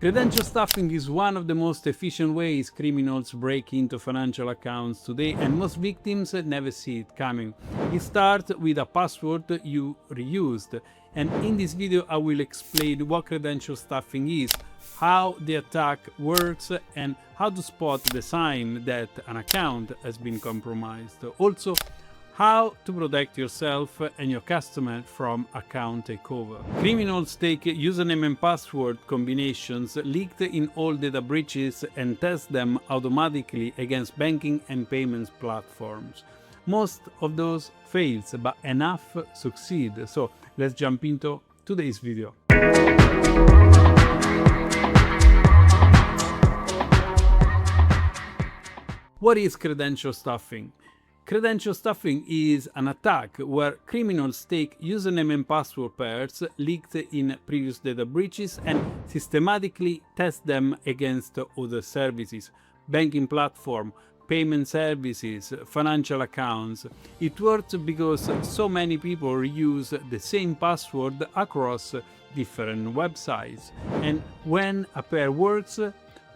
Credential stuffing is one of the most efficient ways criminals break into financial accounts today, and most victims never see it coming. It starts with a password you reused, and in this video I will explain what credential stuffing is, how the attack works, and how to spot the sign that an account has been compromised. Also, how to protect yourself and your customer from account takeover. Criminals take username and password combinations leaked in all data breaches and test them automatically against banking and payments platforms. Most of those fails, but enough succeed. So let's jump into today's video. What is credential stuffing? Credential stuffing is an attack where criminals take username and password pairs leaked in previous data breaches and systematically test them against other services, banking platform, payment services, financial accounts. It works because so many people reuse the same password across different websites. And when a pair works,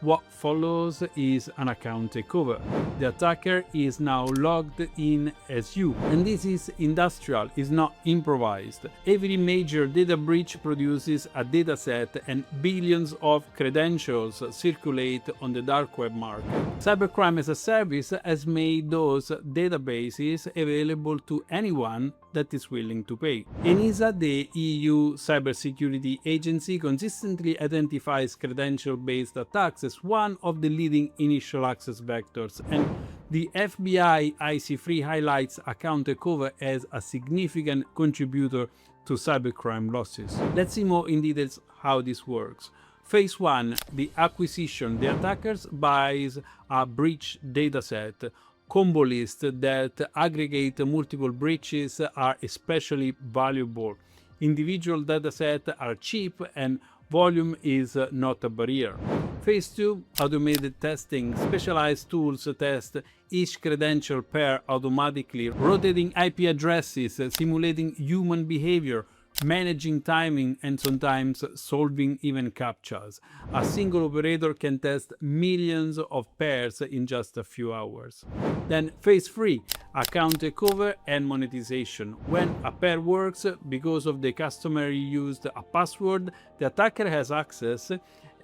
what follows is an account takeover. The attacker is now logged in as you, and this is industrial, is not improvised. Every major data breach produces a dataset and billions of credentials circulate on the dark web market. Cybercrime as a service has made those databases available to anyone that is willing to pay. ENISA, the EU cybersecurity agency, consistently identifies credential-based attacks as one of the leading initial access vectors, and the FBI IC3 highlights account takeover as a significant contributor to cybercrime losses. Let's see more in details how this works. Phase 1, the acquisition. The attackers buys a breach dataset. Combo lists that aggregate multiple breaches are especially valuable. Individual datasets are cheap and volume is not a barrier. Phase 2, automated testing. Specialized tools test each credential pair automatically, rotating IP addresses, simulating human behavior, managing timing, and sometimes solving even captchas. A single operator can test millions of pairs in just a few hours. Then phase 3, account takeover and monetization. When a pair works because of the customer used a password, the attacker has access.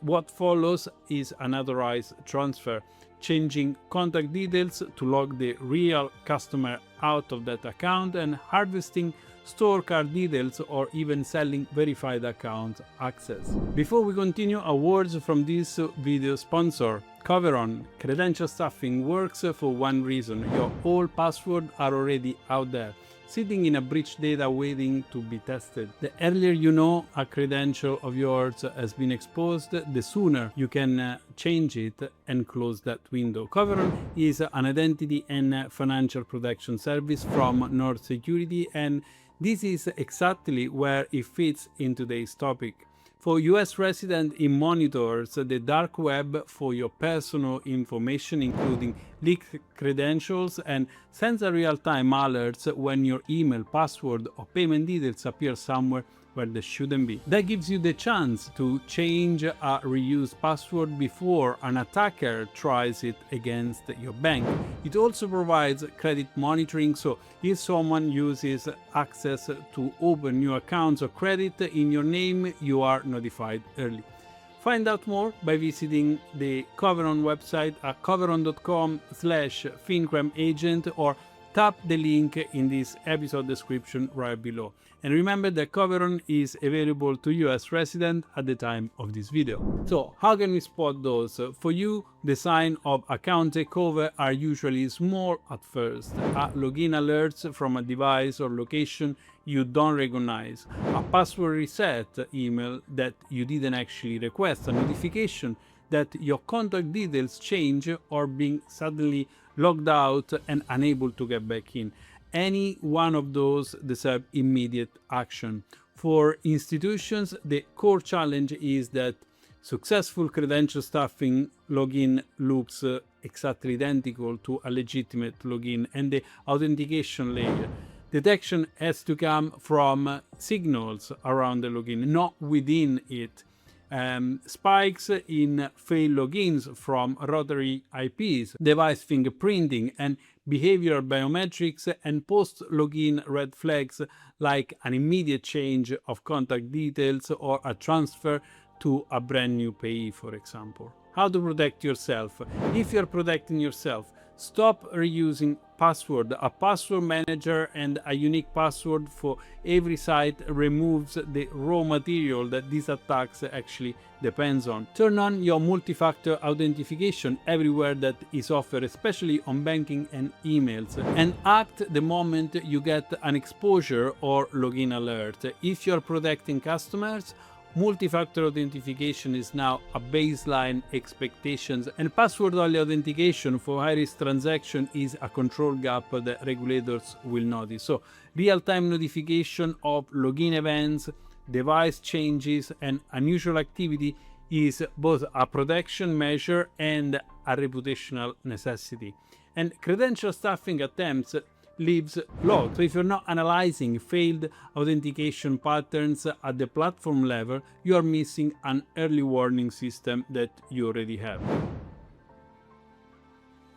What follows is an unauthorized transfer, changing contact details to log the real customer out of that account and harvesting store card details or even selling verified account access. Before we continue, a word from this video sponsor, Coveron. Credential stuffing works for one reason: your old passwords are already out there, sitting in a breach data waiting to be tested. The earlier you know a credential of yours has been exposed, the sooner you can change it and close that window. Coveron is an identity and financial protection service from North Security, and this is exactly where it fits in today's topic. For US residents, it monitors the dark web for your personal information, including leaked credentials, and sends a real-time alerts when your email, password, or payment details appear somewhere where they shouldn't be. That gives you the chance to change a reused password before an attacker tries it against your bank. It also provides credit monitoring, so if someone uses access to open new accounts or credit in your name, you are notified early. Find out more by visiting the Coveron website at coveron.com/FinCrime Agent or tap the link in this episode description right below. And remember that Coveron is available to US residents at the time of this video. So how can we spot those? For you, the sign of account takeover are usually small at first. Login alerts from a device or location you don't recognize, a password reset email that you didn't actually request, a notification that your contact details change, or being suddenly logged out and unable to get back in. Any one of those deserve immediate action. For institutions, the core challenge is that successful credential stuffing login looks exactly identical to a legitimate login, and the authentication layer. Detection has to come from signals around the login, not within it. spikes in failed logins from rotary IPs, device fingerprinting, and behavioral biometrics, and post-login red flags like an immediate change of contact details or a transfer to a brand new payee, for example. How to protect yourself? If you're protecting yourself, stop reusing password. A password manager and a unique password for every site removes the raw material that these attacks actually depends on. Turn on your multi-factor authentication everywhere that is offered, especially on banking and emails, and act the moment you get an exposure or login alert. If you're protecting customers, multi-factor authentication is now a baseline expectations, and password-only authentication for high-risk transaction is a control gap that regulators will notice. So, real-time notification of login events, device changes, and unusual activity is both a protection measure and a reputational necessity. And credential stuffing attempts leaves logs. So if you're not analyzing failed authentication patterns at the platform level, you are missing an early warning system that you already have.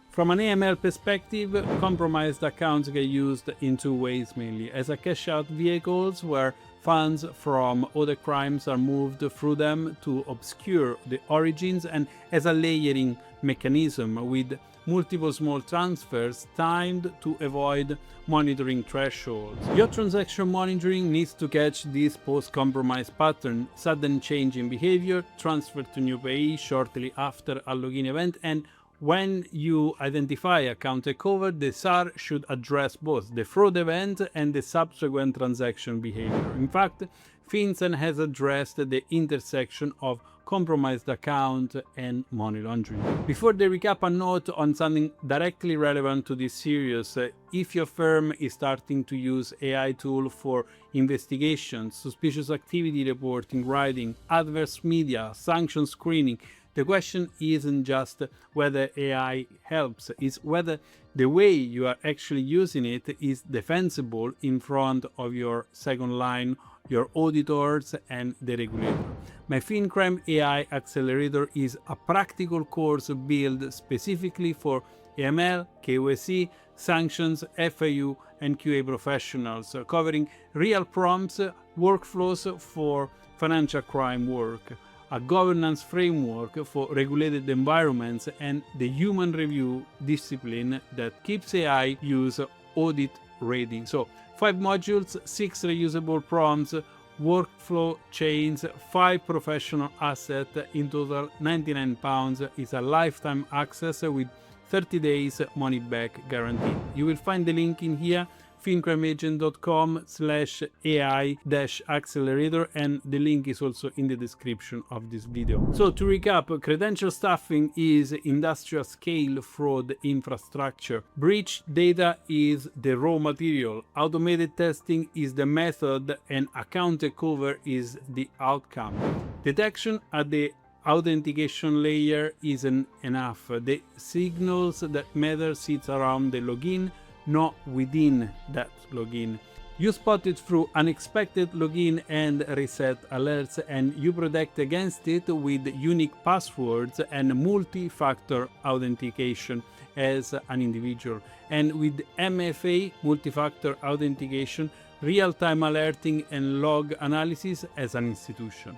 From an AML perspective, compromised accounts get used in two ways mainly: as a cash-out vehicles where funds from other crimes are moved through them to obscure the origins, and as a layering mechanism with multiple small transfers timed to avoid monitoring thresholds. Your transaction monitoring needs to catch this post-compromise pattern: sudden change in behavior, transfer to new payee shortly after a login event, and when you identify account takeover, the SAR should address both the fraud event and the subsequent transaction behavior. In fact, FinCEN has addressed the intersection of compromised account and money laundering. Before the recap, a note on something directly relevant to this series. If your firm is starting to use AI tool for investigations, suspicious activity reporting, writing, adverse media, sanction screening, the question isn't just whether AI helps, it's whether the way you are actually using it is defensible in front of your second line, your auditors, and the regulator. My FinCrime AI Accelerator is a practical course built specifically for AML, KYC, sanctions, FIU, and QA professionals, covering real prompts, workflows for financial crime work, a governance framework for regulated environments, and the human review discipline that keeps AI use audit ready. So 5 modules, 6 reusable prompts, workflow chains, 5 professional assets, in total £99 is a lifetime access with 30 days money back guarantee. You will find the link in here, fincrimeagent.com/AI-accelerator, and the link is also in the description of this video. So to recap, credential stuffing is industrial scale fraud infrastructure. Breach data is the raw material. Automated testing is the method, and account takeover is the outcome. Detection at the authentication layer isn't enough. The signals that matter sits around the login, not within that login. You spot it through unexpected login and reset alerts, and you protect against it with unique passwords and multi-factor authentication as an individual, and with MFA, multi-factor authentication, real-time alerting and log analysis as an institution.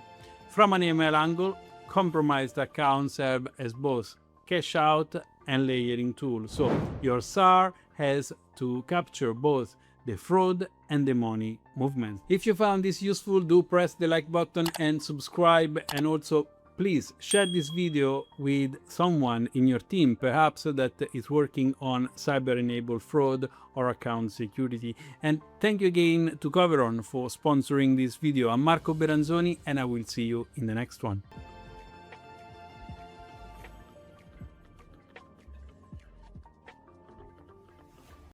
From an AML angle, compromised accounts serve as both cash out and layering tool. So your SAR has to capture both the fraud and the money movement. If you found this useful, do press the like button and subscribe, and also please share this video with someone in your team, perhaps that is working on cyber-enabled fraud or account security. And thank you again to Coveron for sponsoring this video. I'm Marco Beranzoni, and I will see you in the next one.